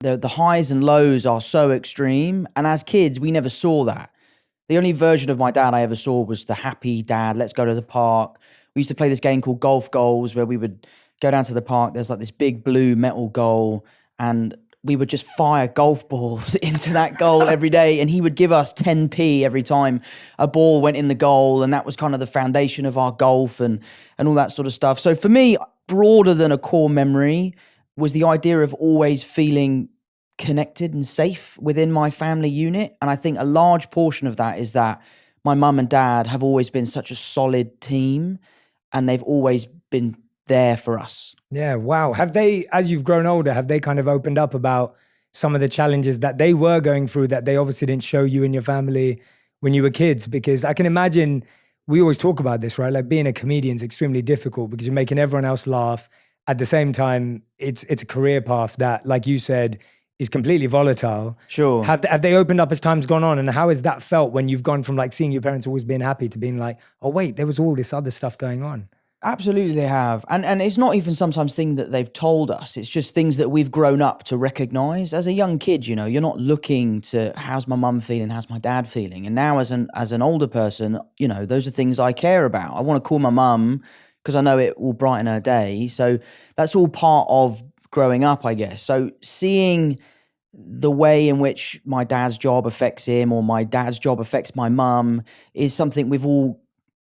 the highs and lows are so extreme. And as kids, we never saw that. The only version of my dad I ever saw was the happy dad, let's go to the park. We used to play this game called Golf Goals where we would go down to the park. There's like this big blue metal goal and we would just fire golf balls into that goal every day. And he would give us 10p every time a ball went in the goal. And that was kind of the foundation of our golf and all that sort of stuff. So for me, broader than a core memory was the idea of always feeling connected and safe within my family unit. And I think a large portion of that is that my mum and dad have always been such a solid team and they've always been there for us. Yeah, wow. Have they, as you've grown older, have they kind of opened up about some of the challenges that they were going through that they obviously didn't show you and your family when you were kids? Because I can imagine, we always talk about this, right? Like being a comedian is extremely difficult because you're making everyone else laugh. At the same time, it's a career path that, like you said, is completely volatile. Sure. Have they opened up as time's gone on? And how has that felt when you've gone from like seeing your parents always being happy to being like, oh wait, there was all this other stuff going on? Absolutely they have. And it's not even sometimes things that they've told us. It's just things that we've grown up to recognize. As a young kid, you know, you're not looking to how's my mum feeling, how's my dad feeling. And now as an older person, you know, those are things I care about. I want to call my mum because I know it will brighten her day. So that's all part of growing up, I guess. So seeing the way in which my dad's job affects him or my dad's job affects my mum is something we've all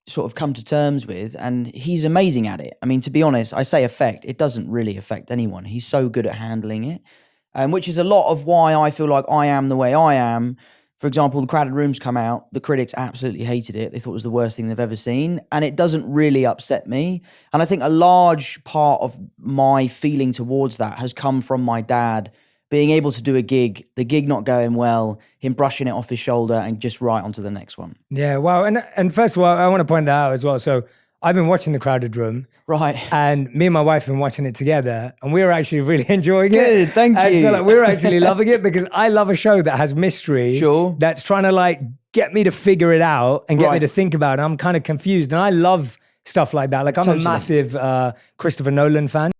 sort of come to terms with, and he's amazing at it. I mean, to be honest, I say affect, it doesn't really affect anyone. He's so good at handling it, which is a lot of why I feel like I am the way I am. For example, The Crowded Room's come out. The critics absolutely hated it. They thought it was the worst thing they've ever seen. And it doesn't really upset me. And I think a large part of my feeling towards that has come from my dad being able to do a gig, the gig not going well, him brushing it off his shoulder and just right onto the next one. Yeah, wow. And first of all, I want to point that out as well. So I've been watching The Crowded Room. Right. And me and my wife have been watching it together and we were actually really enjoying it. Good, thank you. So like, we were actually loving it because I love a show that has mystery. Sure. That's trying to like get me to figure it out and get me to think about it. I'm kind of confused and I love stuff like that. Like I'm a massive Christopher Nolan fan.